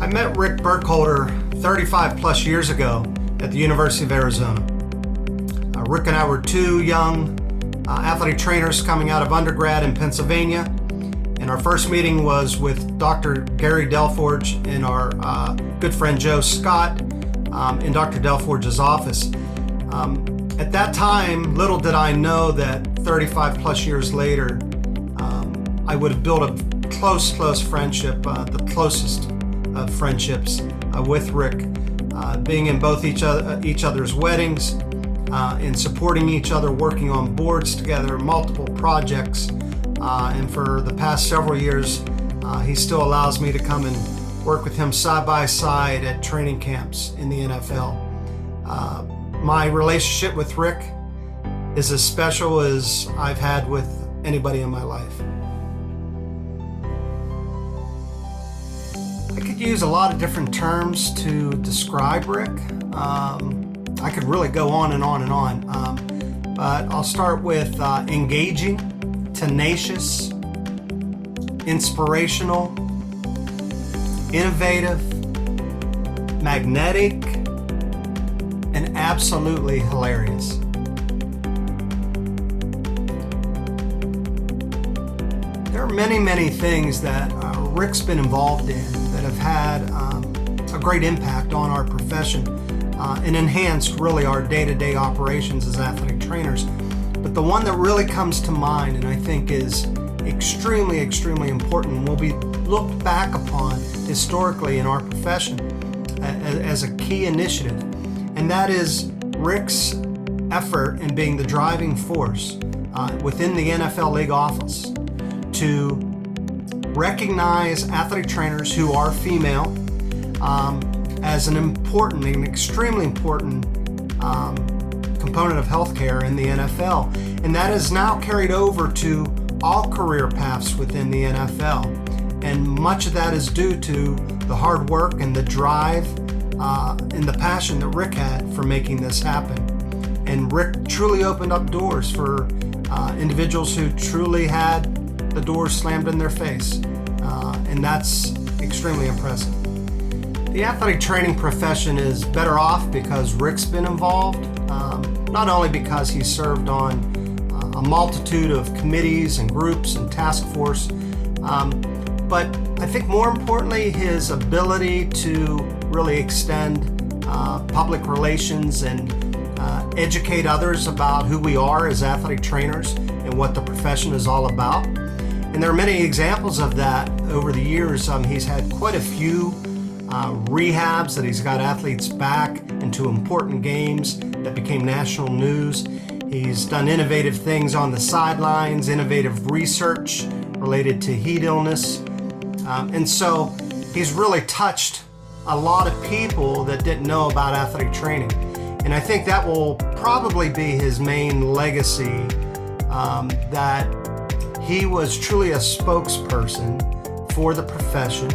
I met Rick Burkholder 35 plus years ago at the University of Arizona. Rick and I were two young athletic trainers coming out of undergrad in Pennsylvania, and our first meeting was with Dr. Gary Delforge and our good friend Joe Scott in Dr. Delforge's office. At that time, little did I know that 35 plus years later, I would have built a close friendship, the closest of friendships with Rick, being in both each other's weddings, in supporting each other, working on boards together, multiple projects, and for the past several years, he still allows me to come and work with him side by side at training camps in the NFL. My relationship with Rick is as special as I've had with anybody in my life. I could use a lot of different terms to describe Rick. I could really go on and on and on, but I'll start with engaging, tenacious, inspirational, innovative, magnetic, and absolutely hilarious. There are many things that Rick's been involved in that have had a great impact on our profession and enhanced really our day-to-day operations as athletic trainers. But the one that really comes to mind and I think is extremely important and will be looked back upon historically in our profession as a key initiative, and that is Rick's effort in being the driving force within the NFL League office to recognize athletic trainers who are female as an important and extremely important component of healthcare in the NFL. And that is now carried over to all career paths within the NFL. And much of that is due to the hard work and the drive and the passion that Rick had for making this happen. And Rick truly opened up doors for individuals who truly had the doors slammed in their face. And that's extremely impressive. The athletic training profession is better off because Rick's been involved, not only because he served on a multitude of committees and groups and task force, but I think more importantly, his ability to really extend public relations and educate others about who we are as athletic trainers and what the profession is all about. And there are many examples of that over the years. He's had quite a few rehabs that he's got athletes back into important games that became national news. He's done innovative things on the sidelines, innovative research related to heat illness. And so he's really touched a lot of people that didn't know about athletic training. And I think that will probably be his main legacy, that he was truly a spokesperson for the profession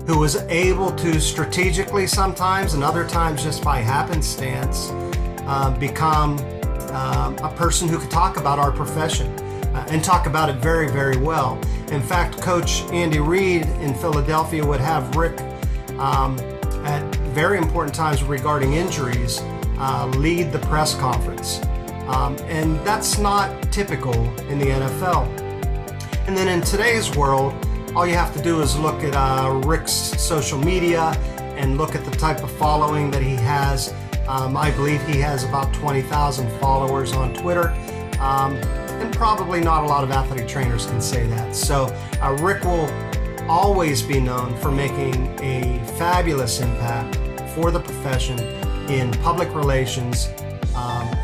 who was able to strategically sometimes and other times just by happenstance become a person who could talk about our profession and talk about it very well. In fact, Coach Andy Reid in Philadelphia would have Rick at very important times regarding injuries lead the press conference. And that's not typical in the NFL. And then in today's world, all you have to do is look at Rick's social media and look at the type of following that he has. I believe he has about 20,000 followers on Twitter, and probably not a lot of athletic trainers can say that. So Rick will always be known for making a fabulous impact for the profession in public relations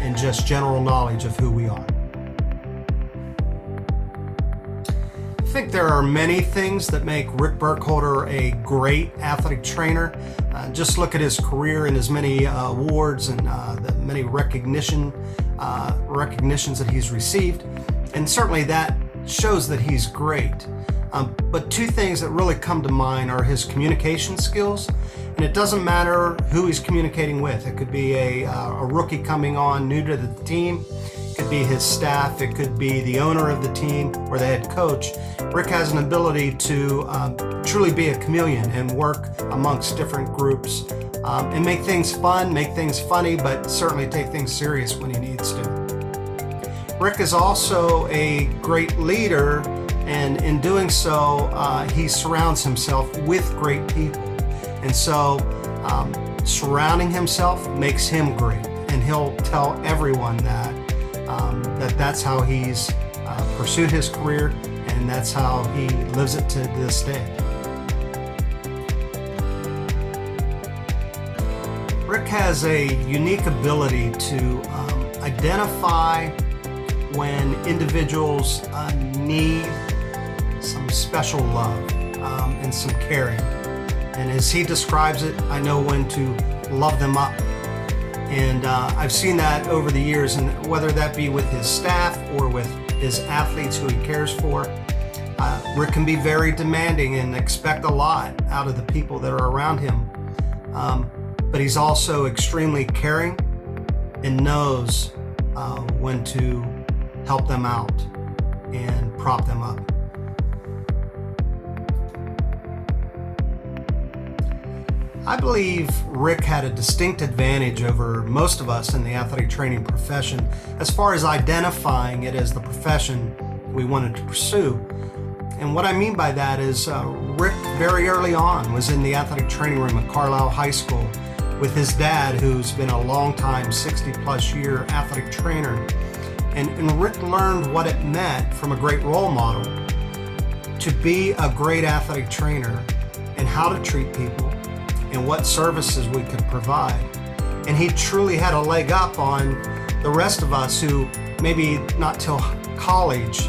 and just general knowledge of who we are. I think there are many things that make Rick Burkholder a great athletic trainer. Just look at his career and his many awards and the many recognitions that he's received, and certainly that shows that he's great. But two things that really come to mind are his communication skills, and it doesn't matter who he's communicating with. It could be a rookie coming on new to the team. It could be his staff, it could be the owner of the team or the head coach. Rick has an ability to truly be a chameleon and work amongst different groups and make things fun, make things funny, but certainly take things serious when he needs to. Rick is also a great leader, and in doing so, he surrounds himself with great people. And so surrounding himself makes him great, and he'll tell everyone that that's how he's pursued his career, and that's how he lives it to this day. Rick has a unique ability to identify when individuals need some special love and some caring. And as he describes it, I know when to love them up. And I've seen that over the years, and whether that be with his staff or with his athletes who he cares for, Rick can be very demanding and expect a lot out of the people that are around him. But he's also extremely caring and knows when to help them out and prop them up. I believe Rick had a distinct advantage over most of us in the athletic training profession as far as identifying it as the profession we wanted to pursue. And what I mean by that is Rick very early on was in the athletic training room at Carlisle High School with his dad, who's been a long-time 60-plus year athletic trainer. And Rick learned what it meant from a great role model to be a great athletic trainer and how to treat people and what services we could provide. And he truly had a leg up on the rest of us who maybe not till college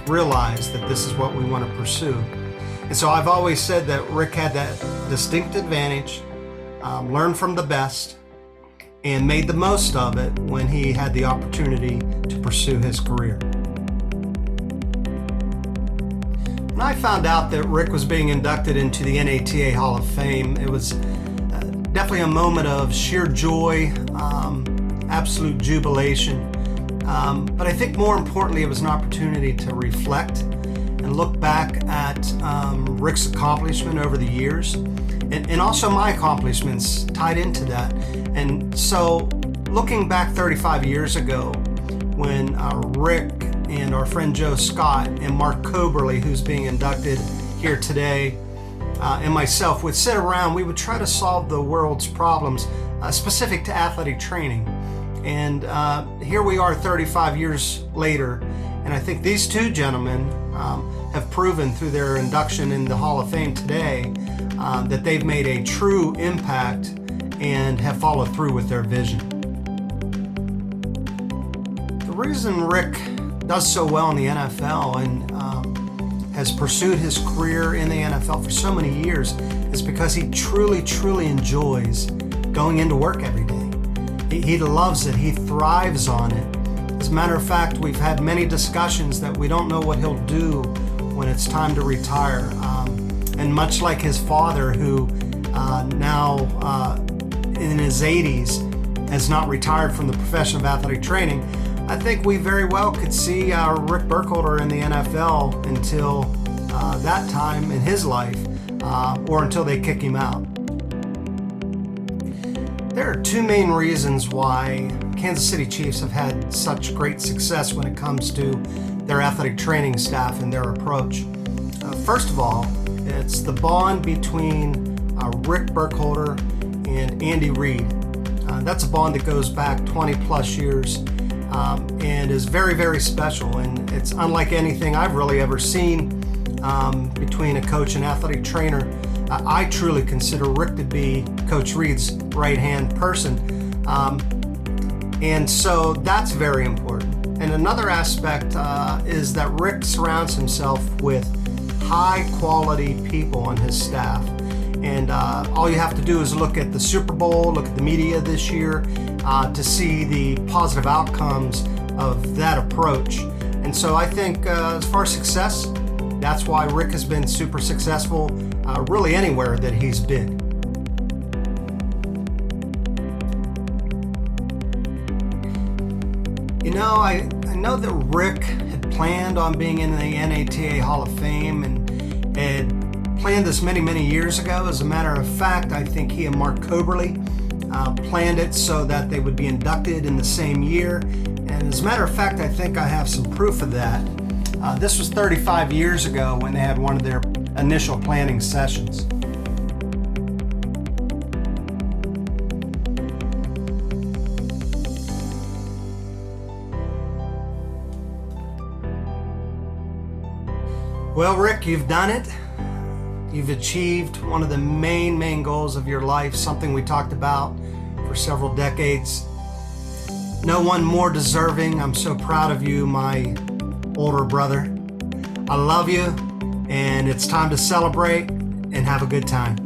realized that this is what we want to pursue. And so I've always said that Rick had that distinct advantage, learned from the best, and made the most of it when he had the opportunity to pursue his career. When I found out that Rick was being inducted into the NATA Hall of Fame, it was definitely a moment of sheer joy, absolute jubilation. But I think more importantly, it was an opportunity to reflect and look back at Rick's accomplishment over the years, and also my accomplishments tied into that. And so looking back 35 years ago, when Rick and our friend Joe Scott and Mark Coberly, who's being inducted here today, and myself would sit around, we would try to solve the world's problems specific to athletic training. And here we are 35 years later, and I think these two gentlemen have proven through their induction in the Hall of Fame today that they've made a true impact and have followed through with their vision. The reason Rick does so well in the NFL and has pursued his career in the NFL for so many years is because he truly enjoys going into work every day. He loves it. He thrives on it. As a matter of fact, we've had many discussions that we don't know what he'll do when it's time to retire. And much like his father, who now in his 80s has not retired from the profession of athletic training, I think we very well could see Rick Burkholder in the NFL until that time in his life, or until they kick him out. There are two main reasons why Kansas City Chiefs have had such great success when it comes to their athletic training staff and their approach. First of all, it's the bond between Rick Burkholder and Andy Reid. That's a bond that goes back 20 plus years and is very special, and it's unlike anything I've really ever seen between a coach and athletic trainer. I truly consider Rick to be Coach Reid's right-hand person, and so that's very important. And another aspect is that Rick surrounds himself with high-quality people on his staff. And all you have to do is look at the Super Bowl, look at the media this year to see the positive outcomes of that approach. And so I think as far as success, that's why Rick has been super successful really anywhere that he's been. In I know that Rick had planned on being in the NATA Hall of Fame and had planned this many, many years ago. As a matter of fact, I think he and Mark Coberly planned it so that they would be inducted in the same year. And as a matter of fact, I think I have some proof of that. This was 35 years ago when they had one of their initial planning sessions. Well, Rick, you've done it. You've achieved one of the main goals of your life, something we talked about for several decades. No one more deserving. I'm so proud of you, my older brother. I love you, and it's time to celebrate and have a good time.